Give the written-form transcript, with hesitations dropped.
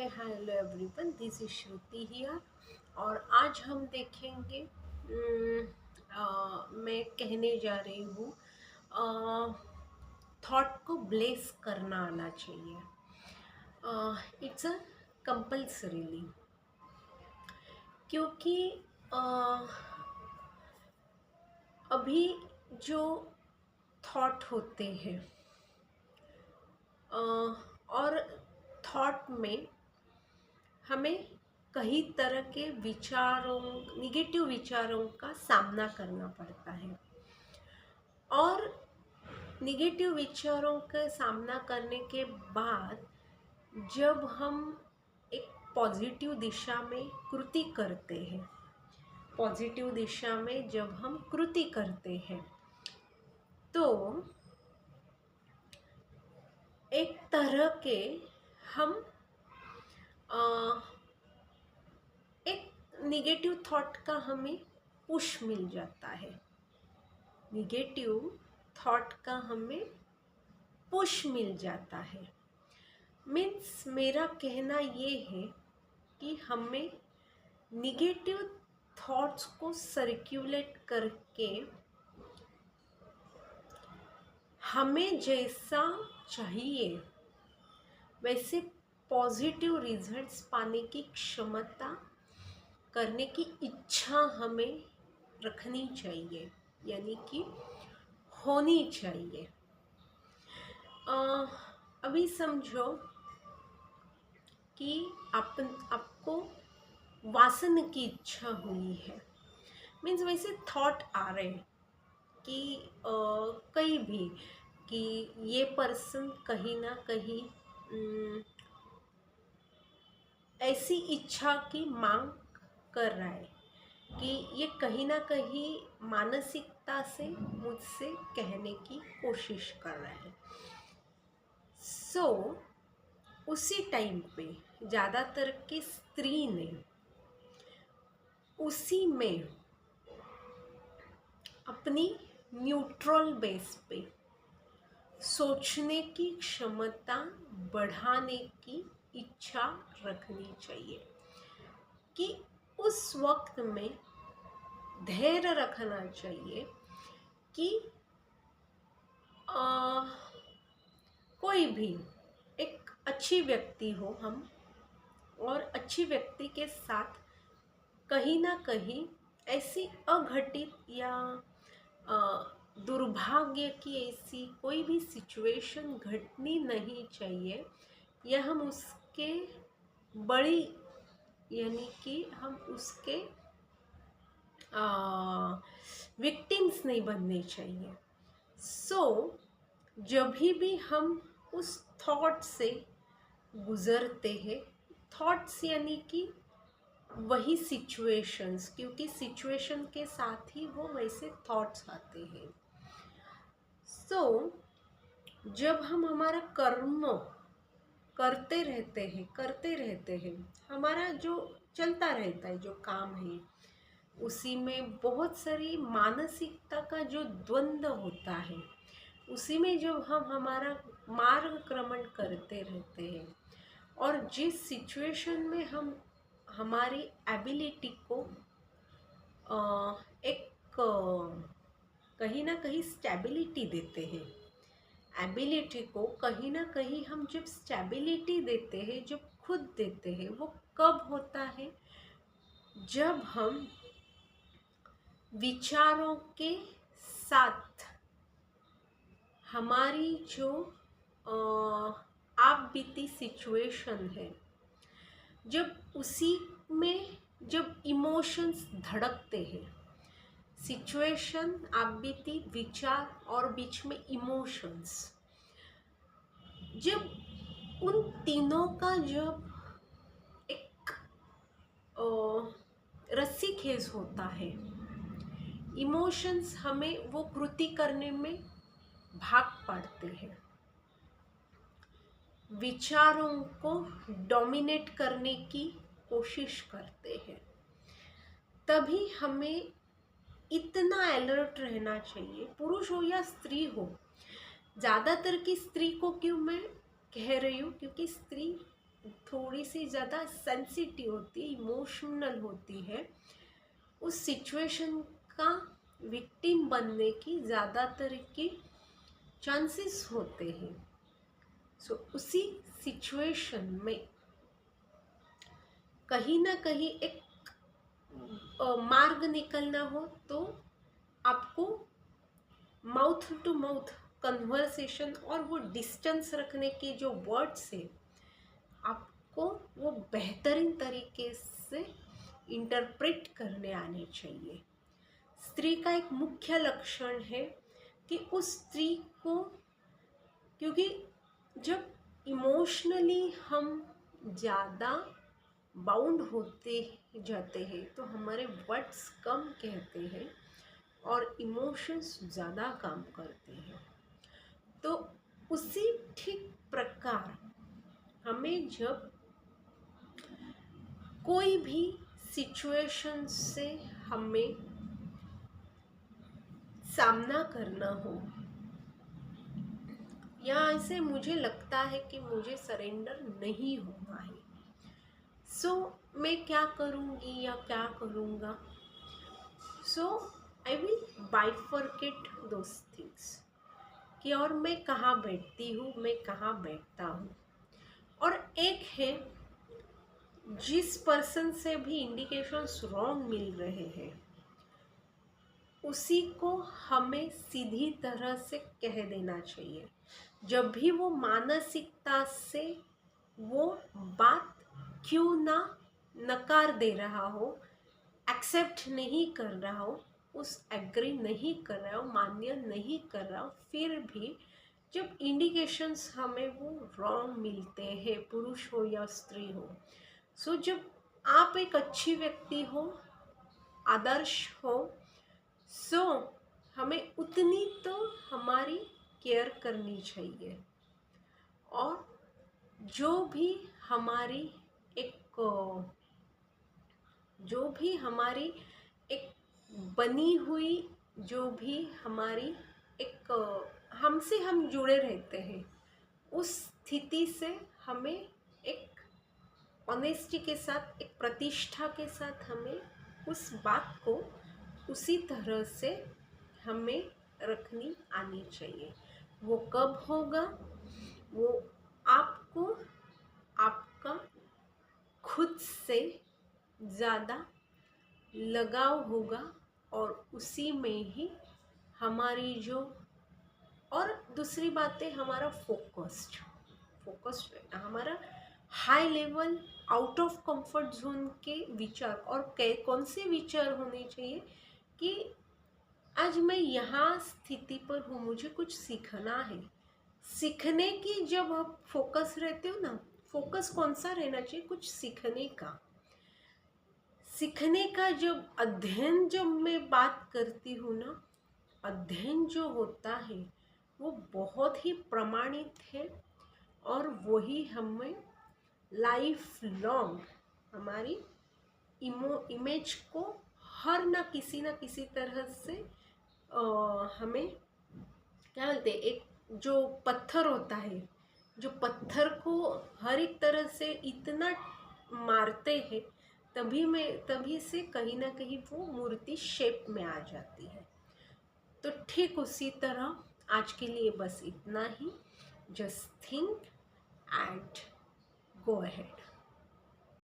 Hello everyone, this is Shruti here. और आज हम देखेंगे मैं कहने जा रही हूँ थॉट को ब्लेस करना आना चाहिए। इट्स अ कंपल्सरीली, क्योंकि uh, अभी जो थॉट होते हैं और थॉट में हमें कई तरह के विचारों, निगेटिव विचारों का सामना करना पड़ता है। और निगेटिव विचारों का सामना करने के बाद जब हम एक पॉजिटिव दिशा में कृति करते हैं, पॉजिटिव दिशा में जब हम कृति करते हैं तो एक तरह के हम एक निगेटिव थॉट का हमें पुश मिल जाता है। निगेटिव थॉट का हमें पुश मिल जाता है। मीन्स मेरा कहना ये है कि हमें निगेटिव थॉट्स को सर्कुलेट करके हमें जैसा चाहिए वैसे पॉजिटिव रिजल्ट्स पाने की क्षमता, करने की इच्छा हमें रखनी चाहिए, यानी कि होनी चाहिए। अभी समझो कि आपको वासन की इच्छा हुई है। मीन्स वैसे थॉट आ रहे हैं कि कहीं भी कि ये पर्सन कहीं ना कहीं ऐसी इच्छा की मांग कर रहा है कि ये कहीं ना कहीं मानसिकता से मुझसे कहने की कोशिश कर रहा है। उसी टाइम पे ज़्यादातर की स्त्री ने उसी में अपनी न्यूट्रल बेस पे सोचने की क्षमता बढ़ाने की इच्छा रखनी चाहिए कि उस वक्त में धैर्य रखना चाहिए कि कोई भी एक अच्छी व्यक्ति हो हम, और अच्छी व्यक्ति के साथ कहीं ना कहीं ऐसी अघटित या दुर्भाग्य की ऐसी कोई भी सिचुएशन घटनी नहीं चाहिए, या हम उसके बड़ी, यानी कि हम उसके विक्टिम्स नहीं बनने चाहिए। जब भी हम उस थॉट से गुजरते हैं, थॉट्स यानी कि वही सिचुएशंस, क्योंकि सिचुएशन के साथ ही वो वैसे थॉट्स आते हैं। जब हम हमारा कर्म करते रहते हैं, हमारा जो चलता रहता है, जो काम है, उसी में बहुत सारी मानसिकता का जो द्वंद्व होता है, उसी में जब हम हमारा मार्गक्रमण करते रहते हैं और जिस सिचुएशन में हम हमारी एबिलिटी को एक कहीं ना कहीं स्टेबिलिटी देते हैं, एबिलिटी को कहीं ना कहीं हम जब स्टेबिलिटी देते हैं, जब खुद देते हैं, वो कब होता है? जब हम विचारों के साथ हमारी जो आप बीती सिचुएशन है, जब उसी में जब इमोशंस धड़कते हैं, सिचुएशन, आप बीती, विचार और बीच में इमोशंस, जब उन तीनों का जब एक रस्सी खेज होता है, इमोशंस हमें वो कृति करने में भाग पड़ते हैं, विचारों को डोमिनेट करने की कोशिश करते हैं, तभी हमें इतना अलर्ट रहना चाहिए, पुरुष हो या स्त्री हो। ज़्यादातर की स्त्री को क्यों मैं कह रही हूँ? क्योंकि स्त्री थोड़ी सी ज़्यादा सेंसिटिव होती है, इमोशनल होती है, उस सिचुएशन का विक्टिम बनने की ज़्यादातर की चांसेस होते हैं। सो उसी सिचुएशन में कहीं ना कहीं एक मार्ग निकलना हो तो आपको माउथ टू माउथ कन्वर्सेशन और वो डिस्टेंस रखने के जो वर्ड्स है, आपको वो बेहतरीन तरीके से इंटरप्रेट करने आने चाहिए। स्त्री का एक मुख्य लक्षण है कि उस स्त्री को, क्योंकि जब इमोशनली हम ज़्यादा बाउंड होते जाते हैं तो हमारे वर्ड्स कम कहते हैं और इमोशंस ज़्यादा काम करते हैं। तो उसी ठीक प्रकार हमें जब कोई भी सिचुएशन से हमें सामना करना हो या ऐसे मुझे लगता है कि मुझे सरेंडर नहीं होना है, सो मैं क्या करूँगी या क्या करूँगा, so I will bifurcate those things कि और मैं कहाँ बैठती हूँ, मैं कहाँ बैठता हूँ। और एक है जिस पर्सन से भी इंडिकेशंस रॉन्ग मिल रहे हैं उसी को हमें सीधी तरह से कह देना चाहिए। जब भी वो मानसिकता से वो बात क्यों ना नकार दे रहा हो, एक्सेप्ट नहीं कर रहा हो, उस एग्री नहीं कर रहा हो, मान्य नहीं कर रहा हो, फिर भी जब इंडिकेशंस हमें वो रॉन्ग मिलते हैं, पुरुष हो या स्त्री हो, सो जब आप एक अच्छी व्यक्ति हो, आदर्श हो, सो हमें उतनी तो हमारी केयर करनी चाहिए। और जो भी हमारी एक बनी हुई, जो भी हमारी एक हमसे हम जुड़े रहते हैं, उस स्थिति से हमें एक ऑनेस्टी के साथ, एक प्रतिष्ठा के साथ हमें उस बात को उसी तरह से हमें रखनी आनी चाहिए। वो कब होगा, वो आपको आपका खुद से ज़्यादा लगाव होगा और उसी में ही हमारी जो, और दूसरी बात है हमारा फोकस्ड रहना, हमारा high level out of comfort zone के विचार। और कौन से विचार होने चाहिए कि आज मैं यहाँ स्थिति पर हूँ, मुझे कुछ सीखना है। सीखने की जब आप फोकस रहते हो ना, फोकस कौन सा रहना चाहिए, कुछ सीखने का। सीखने का जब अध्ययन, जब मैं बात करती हूँ ना, अध्ययन जो होता है वो बहुत ही प्रमाणित है और वही हमें लाइफ लॉन्ग हमारी इमेज को हर ना किसी तरह से हमें क्या बोलते हैं, एक जो पत्थर होता है, जो पत्थर को हर एक तरह से इतना मारते हैं तभी से कहीं ना कहीं वो मूर्ति शेप में आ जाती है। तो ठीक उसी तरह आज के लिए बस इतना ही। Just think and go ahead.